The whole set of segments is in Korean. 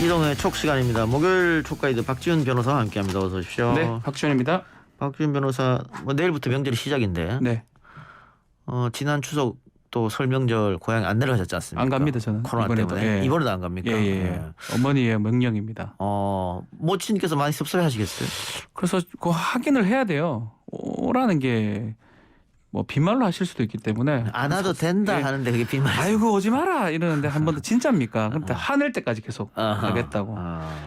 이동의 촉 시간입니다. 목요일 촉가이드 박지훈 변호사와 함께합니다. 어서 오십시오. 네, 박지훈입니다. 박지훈 변호사, 내일부터 명절이 시작인데 네, 지난 추석 또 설 명절 고향에 안 내려가셨지 않습니까? 안 갑니다 저는. 코로나 이번에도. 때문에. 예. 이번에도 안 갑니까? 예. 어머니의 명령입니다. 모친께서 많이 섭섭해하시겠어요? 그래서 그 확인을 해야 돼요. 오라는 게 뭐 빈말로 하실 수도 있기 때문에 안 와도 된다 예. 하는데 그게 빈말. 아이고 오지 마라 이러는데 한 번 더 진짜입니까? 근데 화낼 때까지 계속 하겠다고.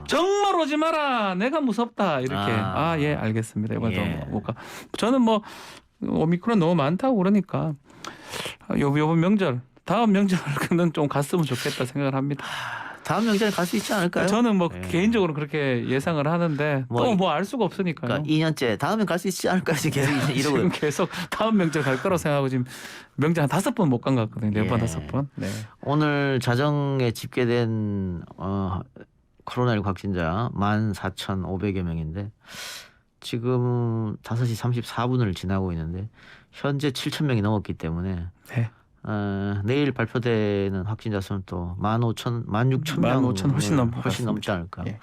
정말 오지 마라. 내가 무섭다 이렇게. 예 알겠습니다. 이번에도 예. 뭐가 저는 뭐 오미크론 너무 많다고 그러니까 요번 명절 다음 명절은 좀 갔으면 좋겠다 생각을 합니다. 다음 명절에 갈 수 있지 않을까요? 저는 뭐 예. 개인적으로 그렇게 예상을 하는데 또 뭐 알 수가 없으니까요. 그러니까 2년째 다음에 갈 수 있지 않을까 지금 계속 이러고. 지금 계속 다음 명절 갈 거라고 생각하고 지금 명절 한 5번 못 간 것 같거든요. 4번, 5번. 네. 오늘 자정에 집계된 코로나19 확진자 14,500여 명인데 지금 5시 34분을 지나고 있는데 현재 7,000명이 넘었기 때문에 네. 내일 발표되는 확진자 수는 또 16,000명 15,000 훨씬 넘지 않을까. 예.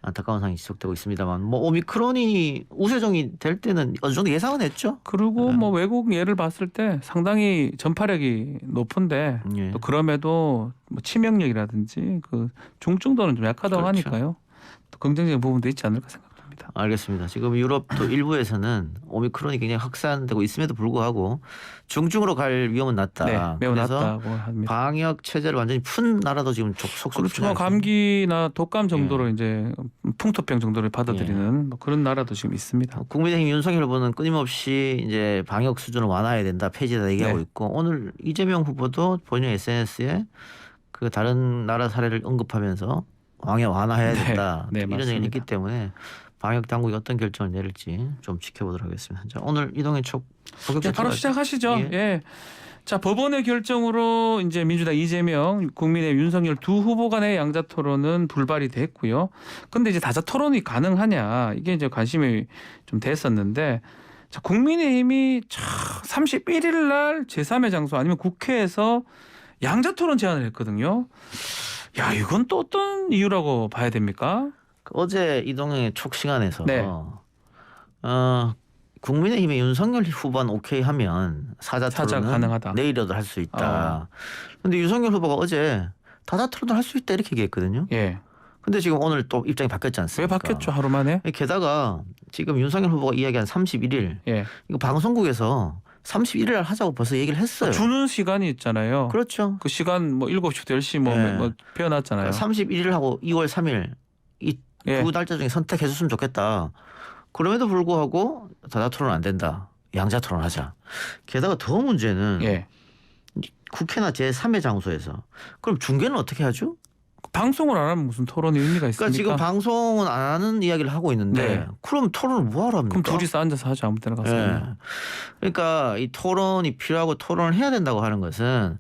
안타까운 상황이 지속되고 있습니다만 뭐 오미크론이 우세종이 될 때는 어느 정도 예상은 했죠. 그리고 뭐 외국 예를 봤을 때 상당히 전파력이 높은데 예. 또 그럼에도 뭐 치명력이라든지 그 중증도는 좀 약하다고 그렇죠. 하니까요. 또 긍정적인 부분도 있지 않을까 생각합니다. 알겠습니다. 지금 유럽도 일부에서는 오미크론이 굉장히 확산되고 있음에도 불구하고 중증으로 갈 위험은 낮다. 네, 매우 그래서 낮다고 합니다. 방역 체제를 완전히 푼 나라도 지금 속속 그렇죠. 뭐 감기나 독감 정도로 이제 풍토병 정도를 받아들이는 뭐 그런 나라도 지금 있습니다. 국민의힘 윤석열 후보는 끊임없이 이제 방역 수준을 완화해야 된다, 폐지다 얘기하고 네. 있고 오늘 이재명 후보도 본인 SNS에 그 다른 나라 사례를 언급하면서 방역 완화해야 된다 네, 이런 맞습니다. 얘기를 했기 때문에 방역 당국이 어떤 결정을 내릴지 좀 지켜보도록 하겠습니다. 자, 오늘 이동의 촉 네, 바로 시작하시죠. 예. 예. 자, 법원의 결정으로 이제 민주당 이재명, 국민의 윤석열 두 후보 간의 양자 토론은 불발이 됐고요. 근데 이제 다자 토론이 가능하냐 이게 이제 관심이 좀 됐었는데, 자, 국민의힘이 31일 날 제3의 장소 아니면 국회에서 양자 토론 제안을 했거든요. 야, 이건 또 어떤 이유라고 봐야 됩니까? 어제 이동의 촉 시간에서 네. 국민의힘의 윤석열 후보는 오케이 하면 사자 토론은 가능하다. 내일이라도 할 수 있다. 그런데 윤석열 후보가 어제 다자 토론도 할 수 있다 이렇게 얘기했거든요. 예. 근데 지금 오늘 또 입장이 바뀌었지 왜 않습니까? 바뀌었죠 하루 만에? 게다가 지금 윤석열 후보가 이야기한 31일 예. 이거 방송국에서 31일 날 하자고 벌써 얘기를 했어요. 주는 시간이 있잖아요. 그렇죠. 그 시간 뭐 7시부터 10시 뭐 표현했잖아요. 31일 하고 2월 3일 이 두 날짜 중에 선택해줬으면 좋겠다. 그럼에도 불구하고 다자 토론 안 된다. 양자 토론하자. 게다가 더 문제는 국회나 제3의 장소에서 그럼 중계는 어떻게 하죠? 방송을 안 하면 무슨 토론의 의미가 있습니까? 그러니까 지금 방송은 안 하는 이야기를 하고 있는데 네. 그럼 토론을 뭐하러 합니까? 그럼 둘이서 앉아서 하자 아무 때나 가서. 네. 그러니까 이 토론이 필요하고 토론을 해야 된다고 하는 것은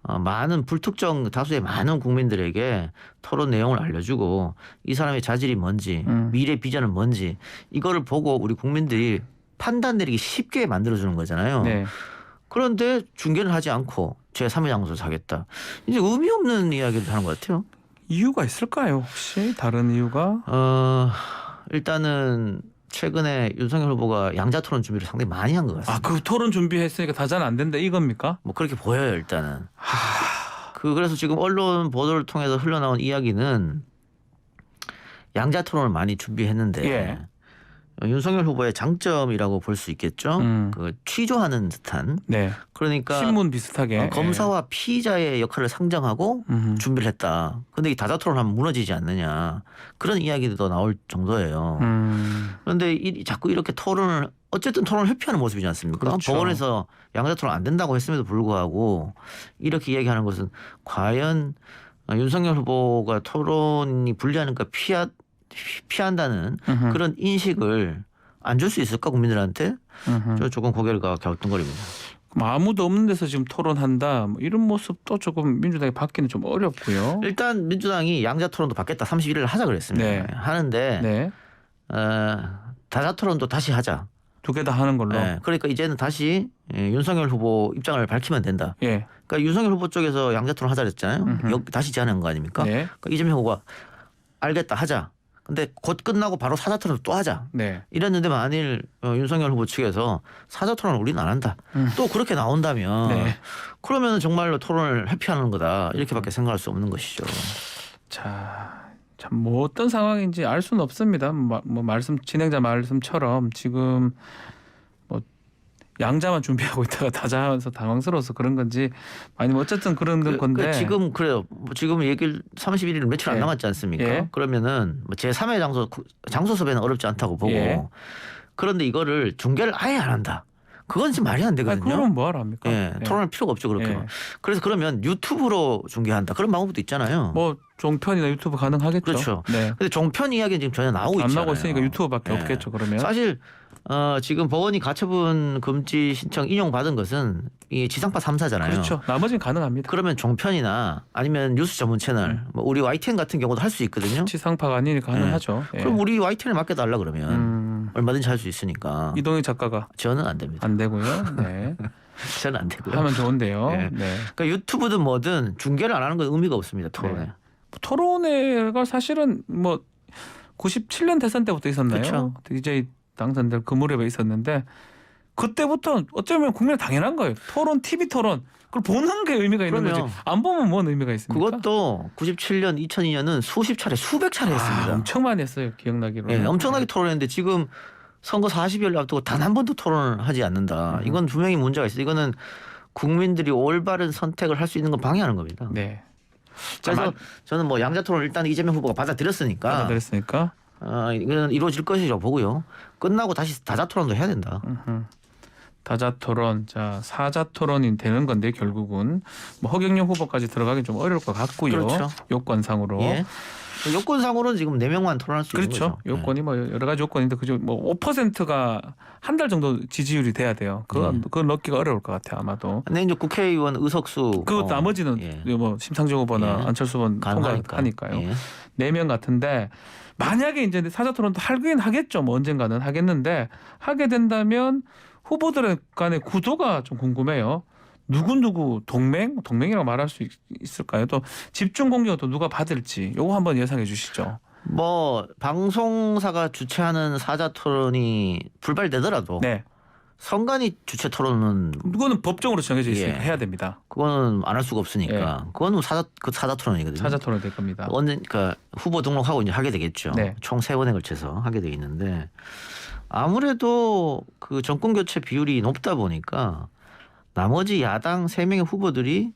많은 불특정 다수의 많은 국민들에게 토론 내용을 알려주고 이 사람의 자질이 뭔지 미래 비전은 뭔지 이거를 보고 우리 국민들이 판단 내리기 쉽게 만들어주는 거잖아요. 네. 그런데 중계를 하지 않고 제3의 장소에서 하겠다. 이제 의미 없는 이야기를 하는 것 같아요. 이유가 있을까요? 혹시 다른 이유가? 일단은 최근에 윤석열 후보가 양자 토론 준비를 상당히 많이 한 것 같습니다. 그 토론 준비했으니까 다자는 안 된다 이겁니까? 뭐 그렇게 보여요 일단은. 그래서 지금 언론 보도를 통해서 흘러나온 이야기는 양자 토론을 많이 준비했는데 예. 윤석열 후보의 장점이라고 볼 수 있겠죠. 그 취조하는 듯한. 네. 그러니까 신문 비슷하게 검사와 피의자의 역할을 상정하고 준비를 했다. 근데 이 다자 토론하면 무너지지 않느냐 그런 이야기도 나올 정도예요. 그런데 자꾸 이렇게 토론을 어쨌든 토론을 회피하는 모습이지 않습니까? 그렇죠. 법원에서 양자 토론 안 된다고 했음에도 불구하고 이렇게 이야기하는 것은 과연 윤석열 후보가 토론이 불리하니까 피한다는 그런 인식을 안 줄 수 있을까 국민들한테? 저 조금 고개를 갸우뚱거립니다. 그럼 아무도 없는 데서 지금 토론한다 뭐 이런 모습도 조금 민주당이 받기는 좀 어렵고요. 일단 민주당이 양자 토론도 받겠다 31일 하자 그랬습니다. 네. 하는데 네. 다자 토론도 다시 하자. 2개 다 하는 걸로. 네. 그러니까 이제는 다시 윤석열 후보 입장을 밝히면 된다. 예. 그러니까 윤석열 후보 쪽에서 양자 토론 하자 그랬잖아요. 다시 제안한 거 아닙니까? 네. 그러니까 이재명 후보가 알겠다 하자. 근데 곧 끝나고 바로 사자토론 또 하자. 네. 이랬는데 만일 윤석열 후보 측에서 사자토론 우리는 안 한다. 또 그렇게 나온다면 네. 그러면 정말로 토론을 회피하는 거다. 이렇게밖에 생각할 수 없는 것이죠. 자, 참 뭐 어떤 상황인지 알 수는 없습니다. 뭐 말씀 진행자 말씀처럼 지금 뭐 양자만 준비하고 있다가 다자에서 당황스러워서 그런 건지 아니면 어쨌든 그런 건데 지금 그래요. 뭐 지금 얘기를 31일 며칠 안 예. 남았지 않습니까? 예. 그러면은 뭐 제3의 장소 섭외는 어렵지 않다고 보고 예. 그런데 이거를 중계를 아예 안 한다. 그건 지금 말이 안 아니, 되거든요. 그러면 뭐하러 합니까? 예, 토론할 필요가 없죠. 그렇게. 예. 그래서 그러면 유튜브로 중계한다. 그런 방법도 있잖아요. 뭐 종편이나 유튜브 가능하겠죠. 그렇죠. 네. 근데 종편 이야기는 지금 전혀 나오고 안 있잖아요. 나오고 있으니까 유튜브밖에 예. 없겠죠. 그러면 사실 지금 법원이 가처분 금지 신청 인용받은 것은 이 지상파 3사잖아요. 그렇죠. 나머지는 가능합니다. 그러면 종편이나 아니면 뉴스 전문 채널, 뭐 우리 YTN 같은 경우도 할 수 있거든요. 지상파가 아니니까 가능하죠. 예. 그럼 우리 YTN에 맡겨달라 그러면 얼마든지 할 수 있으니까. 이동희 작가가 저는 안 됩니다. 안 되고요. 네. 저는 안 되고요. 하면 좋은데요. 예. 네. 그러니까 유튜브든 뭐든 중계를 안 하는 건 의미가 없습니다. 토론에. 네. 토론회가 사실은 뭐 97년 대선 때부터 있었나요? 그렇죠. DJ 당선될 그 무렵에 있었는데 그때부터 어쩌면 국민에 당연한 거예요. 토론, TV 토론. 그걸 보는 게 의미가 있는 그럼요. 거지. 안 보면 뭔 의미가 있습니까? 그것도 97년, 2002년은 수십 차례, 수백 차례 했습니다. 엄청 많이 했어요. 기억나기로. 예, 엄청나게 토론했는데 지금 선거 40여일 앞두고 단 한 번도 토론을 하지 않는다. 이건 분명히 문제가 있어요. 이거는 국민들이 올바른 선택을 할 수 있는 걸 방해하는 겁니다. 네. 그래서 저는 뭐 양자 토론을 일단 이재명 후보가 받아들였으니까 받아들였으니까. 이거는 이루어질 것이라고 보고요. 끝나고 다시 다자 토론도 해야 된다. 다자 토론, 자 사자 토론이 되는 건데 결국은 뭐 허경영 후보까지 들어가긴 좀 어려울 것 같고요. 그렇죠. 요건상으로. 예. 요건상으로는 지금 4명만 토론할 수 있는 그렇죠. 거죠. 요건이 뭐 여러 가지 요건인데 그죠. 뭐 5%가 한 달 정도 지지율이 돼야 돼요. 그거 넣기가 어려울 것 같아요. 아마도. 근데 이제 국회의원 의석수 그 나머지는 예. 뭐 심상정 후보나 예. 안철수 후보는 가능하니까. 통과하니까요. 예. 4명 같은데 만약에 이제 사자 토론도 하긴 하겠죠. 뭐 언젠가는 하겠는데 하게 된다면 후보들 간의 구도가 좀 궁금해요. 누구 동맹이라고 말할 수 있을까요? 또 집중 공격은 또 누가 받을지 요거 한번 예상해 주시죠. 뭐 방송사가 주최하는 사자 토론이 불발되더라도 네, 선관위 주최 토론은 그거는 법정으로 정해져 있으니까 예. 해야 됩니다. 그거는 안 할 수가 없으니까 그거는 사자 토론이거든요. 사자 토론 될 겁니다. 그러니까 후보 등록하고 이제 하게 되겠죠. 네. 총 3번에 걸쳐서 하게 돼 있는데 아무래도 그 정권 교체 비율이 높다 보니까 나머지 야당 3명의 후보들이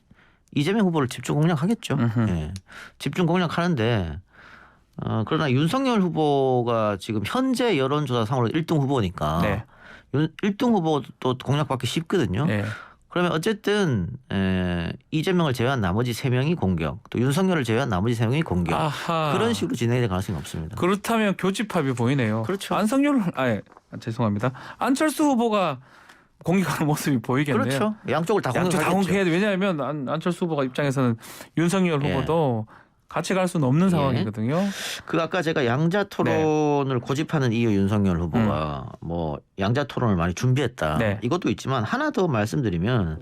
이재명 후보를 집중 공략하겠죠. 예. 집중 공략하는데 그러나 윤석열 후보가 지금 현재 여론조사상으로 1등 후보니까 네. 1등 후보도 공략받기 쉽거든요. 네. 그러면 어쨌든 이재명을 제외한 나머지 3명이 공격, 또 윤석열을 제외한 나머지 3명이 공격. 아하. 그런 식으로 진행될 가능성이 없습니다. 그렇다면 교집합이 보이네요. 그렇죠. 죄송합니다. 안철수 후보가 공격하는 모습이 보이겠네요. 그렇죠. 양쪽을 다 양쪽 다 공격하겠죠. 공격해야 돼. 왜냐하면 안철수 후보가 입장에서는 윤석열 예. 후보도 같이 갈 수는 없는 예. 상황이거든요. 그 아까 제가 양자 토론을 고집하는 이유 윤석열 후보가 뭐 양자 토론을 많이 준비했다. 네. 이것도 있지만 하나 더 말씀드리면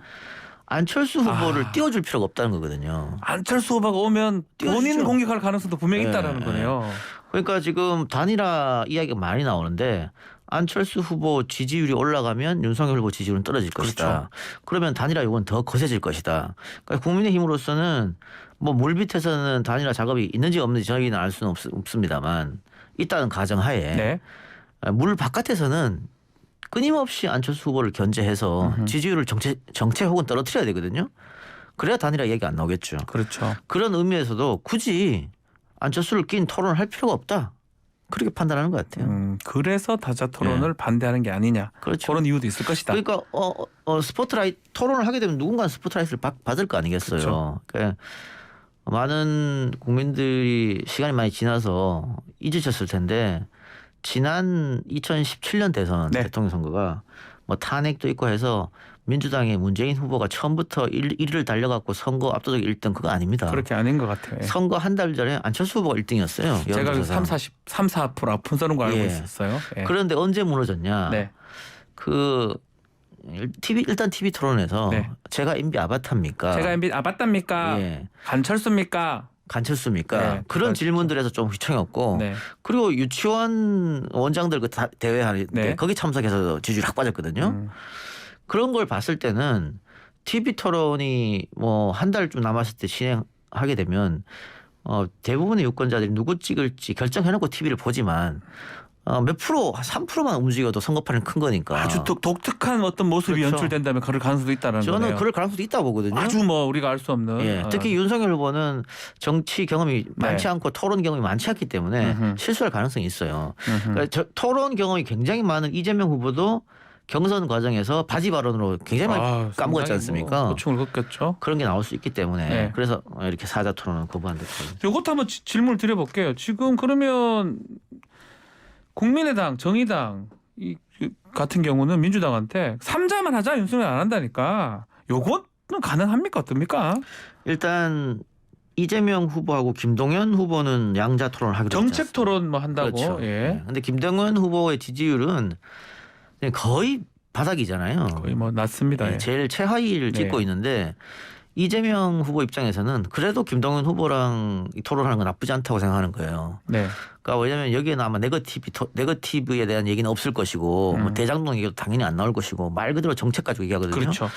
안철수 후보를 띄워줄 필요가 없다는 거거든요. 안철수 후보가 오면 본인 띄워주죠. 공격할 가능성도 분명히 있다라는 예. 거네요. 그러니까 지금 단일화 이야기가 많이 나오는데 안철수 후보 지지율이 올라가면 윤석열 후보 지지율은 떨어질 것이다. 그렇죠. 그러면 단일화 요구는 더 거세질 것이다. 그러니까 국민의힘으로서는 뭐 물밑에서는 단일화 작업이 있는지 없는지 저희는 알 수는 없습니다만 있다는 가정하에 네. 물 바깥에서는 끊임없이 안철수 후보를 견제해서 지지율을 정체 혹은 떨어뜨려야 되거든요. 그래야 단일화 얘기 안 나오겠죠. 그렇죠. 그런 의미에서도 굳이 안철수를 낀 토론을 할 필요가 없다. 그렇게 판단하는 것 같아요. 그래서 다자 토론을 반대하는 게 아니냐. 그렇죠. 그런 이유도 있을 것이다. 그러니까 스포트라이트 토론을 하게 되면 누군가는 스포트라이트를 받을 거 아니겠어요. 그렇죠. 그러니까 많은 국민들이 시간이 많이 지나서 잊으셨을 텐데 지난 2017년 대선 네. 대통령 선거가 뭐 탄핵도 있고 해서 민주당의 문재인 후보가 처음부터 1위를 달려갖고 선거 압도적 1등 그거 아닙니다. 그렇게 아닌 것 같아요. 예. 선거 한 달 전에 안철수 후보가 1등이었어요. 제가 3-4% 앞서는 거 알고 예. 있었어요. 예. 그런데 언제 무너졌냐? 네. 그 일단 TV 토론에서 네. 제가 MB 아바타입니까? 제가 MB 아바타입니까? 예. 간철수입니까? 간철수입니까? 네, 그런 대단하죠. 질문들에서 좀 휘청였고 네. 그리고 유치원 원장들 그 대회 하는데 네. 거기 참석해서 지지율이 확 빠졌거든요. 그런 걸 봤을 때는 TV 토론이 뭐 한 달쯤 남았을 때 진행하게 되면 대부분의 유권자들이 누구 찍을지 결정해놓고 TV를 보지만 몇 프로, 3%만 움직여도 선거판은 큰 거니까. 아주 독특한 어떤 모습이 그렇죠. 연출된다면 그럴 가능성도 있다는 거네요. 저는 그럴 가능성도 있다고 보거든요. 아주 뭐 우리가 알 수 없는. 예, 특히 윤석열 후보는 정치 경험이 많지 네. 않고 토론 경험이 많지 않기 때문에 음흠. 실수할 가능성이 있어요. 음흠. 그러니까 토론 경험이 굉장히 많은 이재명 후보도 경선 과정에서 바지 발언으로 굉장히 많이 까먹었지 상당히 않습니까? 뭐 고충을 겪었죠. 그런 게 나올 수 있기 때문에 네. 그래서 이렇게 사자 토론을 거부한 듯합니다. 이것도 한번 질문을 드려볼게요. 지금 그러면 국민의당, 정의당 같은 경우는 민주당한테 3자만 하자 윤석열 안 한다니까. 요거는 가능합니까? 어떻습니까? 일단 이재명 후보하고 김동연 후보는 양자 토론을 하기로 정책 했지 토론 뭐 한다고. 그렇죠. 예. 근데 김동연 후보의 지지율은 거의 바닥이잖아요. 거의 뭐 낮습니다. 예. 제일 최하위를 네. 찍고 있는데 이재명 후보 입장에서는 그래도 김동연 후보랑 토론하는 건 나쁘지 않다고 생각하는 거예요. 네. 그러니까 왜냐하면 여기에는 아마 네거티브에 대한 얘기는 없을 것이고 뭐 대장동 얘기도 당연히 안 나올 것이고 말 그대로 정책 가지고 얘기하거든요. 그렇죠.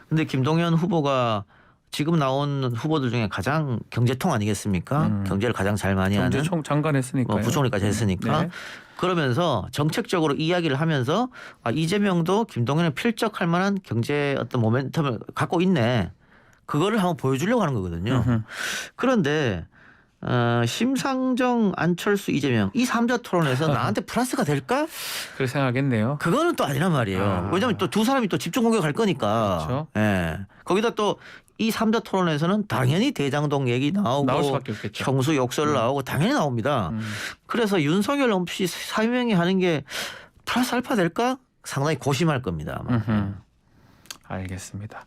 근데 김동연 후보가 지금 나온 후보들 중에 가장 경제통 아니겠습니까? 경제를 가장 잘 많이 하는 경제총 장관 했으니까. 부총리까지 했으니까 네. 그러면서 정책적으로 이야기를 하면서 이재명도 김동연을 필적할 만한 경제 어떤 모멘텀을 갖고 있네. 그거를 한번 보여주려고 하는 거거든요. 그런데 심상정, 안철수, 이재명 이 3자 토론에서 나한테 플러스가 될까? 그렇게 생각하겠네요. 그거는 또 아니란 말이에요. 왜냐하면 또 두 사람이 또 집중 공격할 거니까. 그렇죠. 예. 거기다 또 이 3자 토론에서는 당연히 대장동 얘기 나오고 나올 수밖에 없겠죠. 형수 욕설 나오고 당연히 나옵니다. 그래서 윤석열 없이 사명이 하는 게 플러스 알파 될까? 상당히 고심할 겁니다. 아마. 알겠습니다.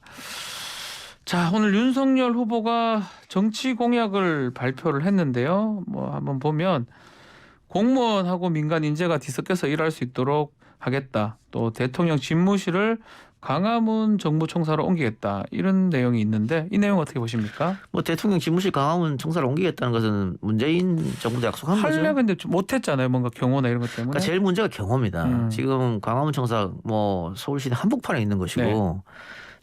자, 오늘 윤석열 후보가 정치 공약을 발표를 했는데요. 뭐 한번 보면 공무원하고 민간 인재가 뒤섞여서 일할 수 있도록 하겠다. 또 대통령 집무실을 광화문 정부청사로 옮기겠다. 이런 내용이 있는데 이 내용 어떻게 보십니까? 뭐 대통령 집무실 광화문 청사를 옮기겠다는 것은 문재인 정부도 약속한 거죠. 하려고 했는데 좀 못했잖아요. 뭔가 경호나 이런 것 때문에. 그러니까 제일 문제가 경호입니다. 지금 광화문 청사 뭐 서울시내 한복판에 있는 것이고 네.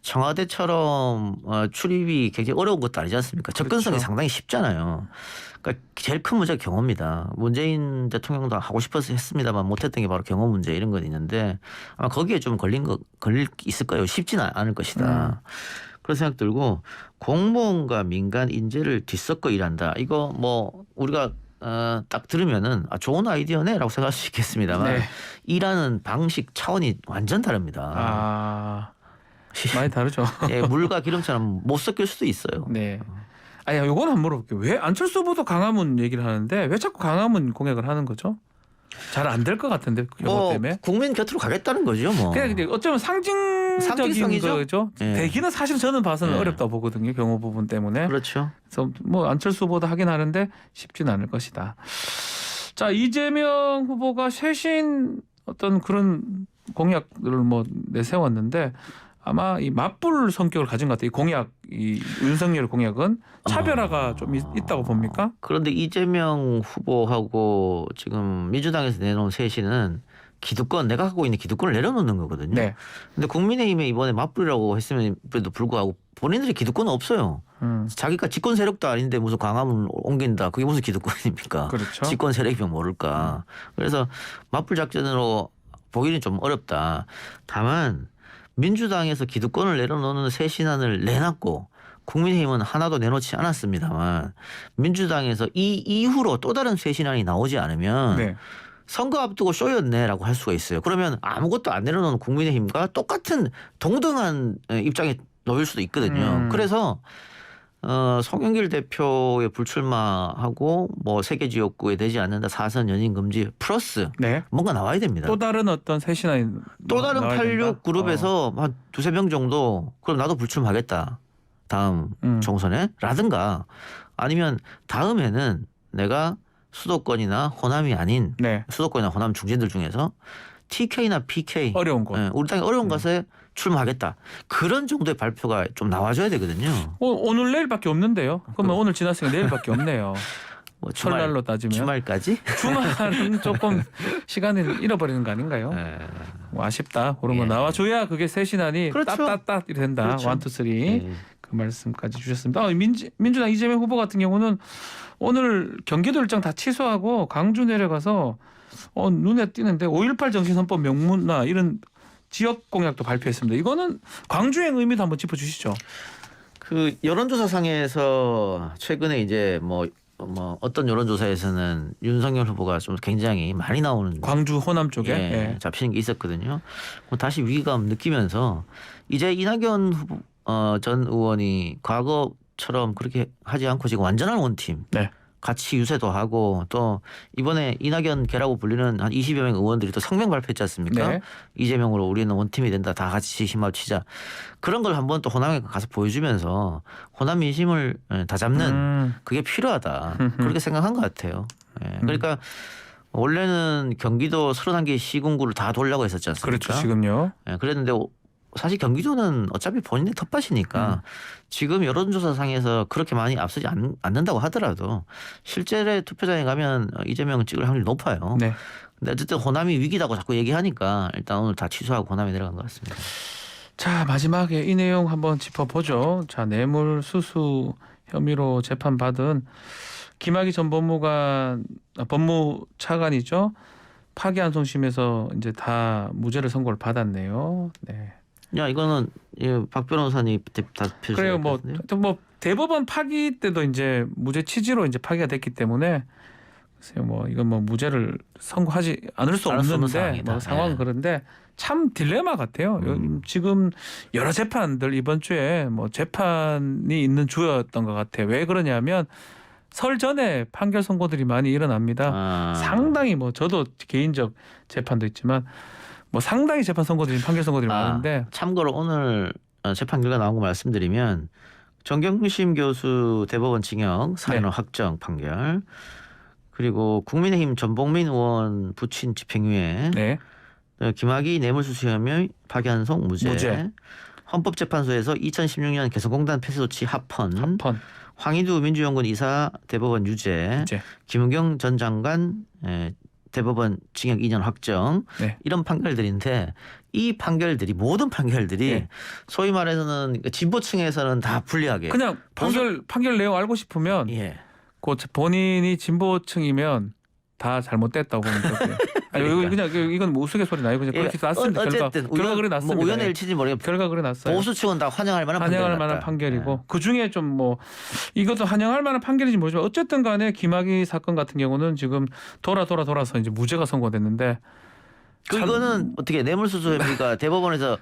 청와대처럼 출입이 굉장히 어려운 것도 아니지 않습니까? 접근성이 그렇죠. 상당히 쉽잖아요. 그러니까 제일 큰 문제가 경호입니다. 문재인 대통령도 하고 싶어서 했습니다만 못했던 게 바로 경호 문제 이런 건 있는데 아마 거기에 좀 걸릴 있을 거예요. 쉽지는 않을 것이다. 그런 생각 들고 공무원과 민간 인재를 뒤섞어 일한다. 이거 뭐 우리가 딱 들으면은 좋은 아이디어네라고 생각할 수 있겠습니다만 네. 일하는 방식 차원이 완전 다릅니다. 많이 다르죠. 예, 물과 기름처럼 못 섞일 수도 있어요. 네. 아니, 요건 한번 물어볼게요. 왜 안철수 후보도 광화문 얘기를 하는데 왜 자꾸 광화문 공약을 하는 거죠? 잘 안 될 것 같은데 그 경우 때문에. 국민 곁으로 가겠다는 거죠, 뭐. 그냥 이제 어쩌면 상징적인 상징성이죠. 거죠. 예. 되기는 사실 저는 봐서는 예. 어렵다 보거든요. 경호 부분 때문에. 그렇죠. 그래서 뭐 안철수 후보도 하긴 하는데 쉽지는 않을 것이다. 자, 이재명 후보가 쇄신 어떤 그런 공약들을 뭐 내세웠는데 아마 이 맞불 성격을 가진 것 같아요. 이 공약, 이 윤석열 공약은 차별화가 좀 있다고 봅니까? 그런데 이재명 후보하고 지금 민주당에서 내놓은 쇄신은 기득권, 내가 갖고 있는 기득권을 내려놓는 거거든요. 네. 근데 국민의힘에 이번에 맞불이라고 했음에도 불구하고 본인들이 기득권은 없어요. 자기가 집권 세력도 아닌데 무슨 광화문 옮긴다. 그게 무슨 기득권입니까? 그렇죠. 집권 세력이면 모를까. 그래서 맞불 작전으로 보기는 좀 어렵다. 다만 민주당에서 기득권을 내려놓는 새 신안을 내놨고 국민의힘은 하나도 내놓지 않았습니다만 민주당에서 이 이후로 또 다른 새 신안이 나오지 않으면 네. 선거 앞두고 쇼였네라고 할 수가 있어요. 그러면 아무것도 안 내려놓은 국민의힘과 똑같은 동등한 입장에 놓일 수도 있거든요. 그래서 송영길 대표의 불출마하고 뭐 세계 지역구에 되지 않는다 4선 연임 금지 플러스 네. 뭔가 나와야 됩니다. 또 다른 어떤 새 신안이 또 다른 나와야 86 된다? 그룹에서 한 두세 명 정도 그럼 나도 불출마하겠다. 다음 총선에 라든가 아니면 다음에는 내가 수도권이나 호남이 아닌 네. 수도권이나 호남 중진들 중에서 TK나 PK 어려운 곳. 우리 땅에 어려운 곳에 출마하겠다. 그런 정도의 발표가 좀 나와줘야 되거든요. 오늘 내일밖에 없는데요. 그러면 오늘 지났으니까 내일밖에 없네요. 뭐 설날로 따지면 주말까지? 주말은 조금 시간을 잃어버리는 거 아닌가요? 네. 뭐 아쉽다. 그런 거 예. 나와줘야 그게 새 신안이 그렇죠. 따따따 이렇게 된다. 그렇죠. 1, 2, 3. 네. 그 말씀까지 주셨습니다. 민주당 이재명 후보 같은 경우는 오늘 경기도 일정 다 취소하고 강주 내려가서 눈에 띄는데 5.18 정신헌법 명문화 이런 지역 공약도 발표했습니다. 이거는 광주행 의미도 한번 짚어주시죠. 그 여론조사상에서 최근에 이제 뭐 어떤 여론조사에서는 윤석열 후보가 좀 굉장히 많이 나오는 광주 호남 쪽에 예. 잡히는 게 있었거든요. 다시 위기감 느끼면서 이제 이낙연 후보 전 의원이 과거처럼 그렇게 하지 않고 지금 완전한 원팀 네. 같이 유세도 하고 또 이번에 이낙연 계라고 불리는 한 20여 명 의원들이 또 성명 발표했지 않습니까? 네. 이재명으로 우리는 원팀이 된다. 다 같이 힘합치자. 그런 걸 한번 또 호남에 가서 보여주면서 호남 민심을 다 잡는 그게 필요하다. 그렇게 생각한 것 같아요. 예. 그러니까 원래는 경기도 31개 시군구를 다 돌려고 했었지 않습니까? 그렇죠. 지금요. 예. 그랬는데 사실 경기도는 어차피 본인의 텃밭이니까 지금 여론조사상에서 그렇게 많이 앞서지 않는다고 하더라도 실제 투표장에 가면 이재명을 찍을 확률이 높아요. 네. 근데 어쨌든 호남이 위기다고 자꾸 얘기하니까 일단 오늘 다 취소하고 호남에 내려간 것 같습니다. 자, 마지막에 이 내용 한번 짚어보죠. 자, 뇌물수수 혐의로 재판받은 김학의 전 법무차관이죠. 파기환송심에서 이제 다 무죄를 선고를 받았네요. 네. 야, 이거는 박 변호사님 다 그래요. 뭐 대법원 파기 때도 이제 무죄 취지로 이제 파기가 됐기 때문에 글쎄요. 뭐 이건 뭐 무죄를 선고하지 않을 수 없는데 뭐 상황은 예. 그런데 참 딜레마 같아요. 지금 여러 재판들 이번 주에 뭐 재판이 있는 주였던 것 같아요. 왜 그러냐면 설 전에 판결 선고들이 많이 일어납니다. 상당히 뭐 저도 개인적 재판도 있지만 뭐 상당히 재판 선고들이 판결 선고들이 많은데 참고로 오늘 재판 결과 나온 거 말씀드리면 정경심 교수 대법원 징역 4년 확정 판결 그리고 국민의힘 전봉민 의원 부친 집행유예 네. 김학의 뇌물수수 혐의 파기환송 무죄. 헌법재판소에서 2016년 개성공단 폐쇄조치 합헌. 황희두 민주연구원 이사 대법원 유죄. 김은경 전 장관 대법원 징역 2년 확정. 네. 이런 판결들인데 이 판결들이 모든 판결들이 소위 말해서는 진보층에서는 다 불리하게 그냥 판결 내용 알고 싶으면 그 본인이 진보층이면 다 잘못됐다고 보면 되고요. 그러니까. 그냥 이건 뭐 우스갯소리 나요. 그냥 그렇게 났습니다. 어쨌든 결과 그래 났습니다. 뭐 우연의 일치인지 모르겠고 결과 그래 났어요. 보수층은 다 환영할 만한 판결이고 그 중에 좀 뭐 이것도 환영할 만한 판결인지 모르지만 어쨌든 간에 김학의 사건 같은 경우는 지금 돌아서 이제 무죄가 선고됐는데 이거는 어떻게 뇌물수수 혐의가 대법원에서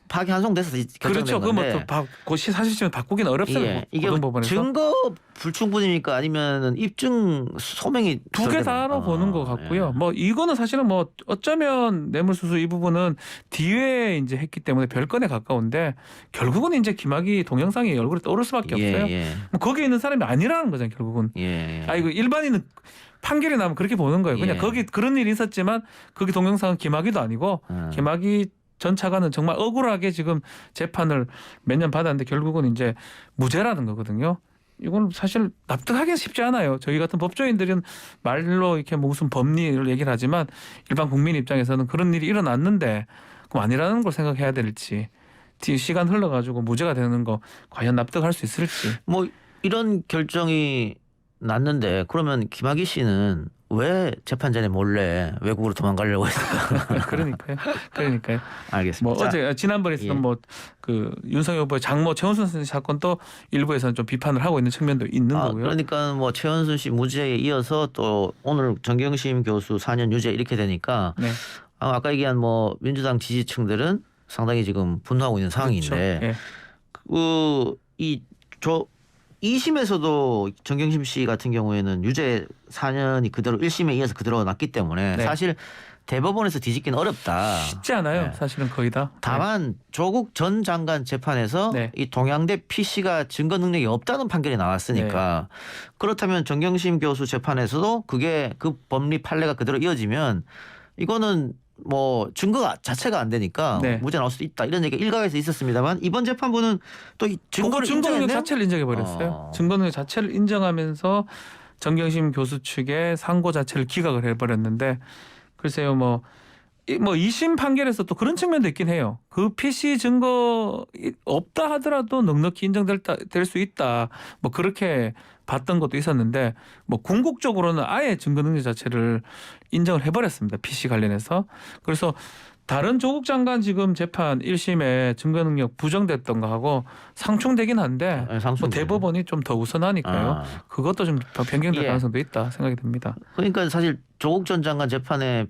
파기환송돼서 그렇죠. 결정된 건데. 그 사실상 바꾸기는 어렵습니다. 이게 증거 불충분입니까 아니면 입증 소명이 두 개 다로 보는 것 같고요. 뭐 이거는 사실은 뭐 어쩌면 뇌물수수 이 부분은 뒤에 이제 했기 때문에 별건에 가까운데 결국은 이제 김학의 동영상이 얼굴에 떠오를 수밖에 없어요. 뭐 거기에 있는 사람이 아니라는 거잖아요. 결국은. 이거 일반인은 판결이 나면 그렇게 보는 거예요. 그냥 거기 그런 일이 있었지만 거기 동영상은 김학의도 아니고 김학의 전 차관은 정말 억울하게 지금 재판을 몇 년 받았는데 결국은 이제 무죄라는 거거든요. 이건 사실 납득하기는 쉽지 않아요. 저희 같은 법조인들은 말로 이렇게 무슨 법리를 얘기를 하지만 일반 국민 입장에서는 그런 일이 일어났는데 그럼 아니라는 걸 생각해야 될지 시간 흘러가지고 무죄가 되는 거 과연 납득할 수 있을지. 뭐 이런 결정이 났는데 그러면 김학의 씨는 왜 재판 전에 몰래 외국으로 도망가려고 했을까? 그러니까요. 알겠습니다. 뭐 어제 지난번에 있었던 뭐 그 윤석열 후보의 장모 최원순 선생 사건도 일부에서는 좀 비판을 하고 있는 측면도 있는 거고요. 그러니까 뭐 최원순 씨 무죄에 이어서 또 오늘 정경심 교수 4년 유죄 이렇게 되니까 아까 얘기한 뭐 민주당 지지층들은 상당히 지금 분노하고 있는 상황인데 그렇죠. 2심에서도 정경심 씨 같은 경우에는 유죄 4년이 그대로 1심에 이어서 그대로 났기 때문에 사실 대법원에서 뒤집기는 어렵다. 쉽지 않아요. 사실은 거의 다. 다만 조국 전 장관 재판에서 이 동양대 PC가 증거 능력이 없다는 판결이 나왔으니까 그렇다면 정경심 교수 재판에서도 그게 그 법리 판례가 그대로 이어지면 이거는 뭐 증거 자체가 안 되니까 네. 무죄 나올 수도 있다 이런 얘기가 일각에서 있었습니다만 이번 재판부는 또 이 증거를 증거 능력 인정했네요. 자체를 인정해 버렸어요. 증거 능력 자체를 인정하면서 정경심 교수 측의 상고 자체를 기각을 해버렸는데 글쎄요 뭐 2심 판결에서 또 그런 측면도 있긴 해요. 그 PC 증거 없다 하더라도 넉넉히 인정될 수 있다. 뭐 그렇게 봤던 것도 있었는데 뭐 궁극적으로는 아예 증거 능력 자체를 인정을 해버렸습니다. PC 관련해서. 그래서 다른 조국 장관 지금 재판 1심에 증거 능력 부정됐던 거하고 상충되긴 한데 네, 상충돼요. 뭐 대법원이 좀 더 우선하니까요. 아. 그것도 좀 변경될 예. 가능성도 있다 생각이 듭니다. 그러니까 사실 조국 전 장관 재판에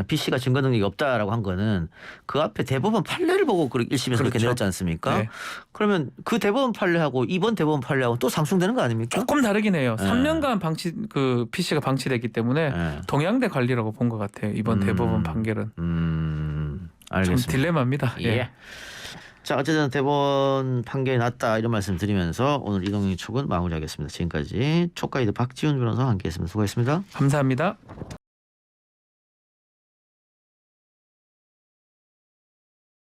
PC가 증거 능력이 없다라고 한 거는 그 앞에 대법원 판례를 보고 1심에서 그렇게 그렇죠. 내렸지 않습니까? 네. 그러면 그 대법원 판례하고 이번 대법원 판례하고 또 상충되는 거 아닙니까? 조금 다르긴 해요. 네. 3년간 PC가 방치됐기 때문에 네. 동양대 관리라고 본 것 같아요. 이번 대법원 판결은. 좀 좀 딜레마입니다. 예. 자, 어쨌든 대법원 판결이 났다 이런 말씀 드리면서 오늘 이동희 촉은 마무리하겠습니다. 지금까지 촉가이드 박지훈 변호사와 함께했습니다. 수고했습니다. 감사합니다.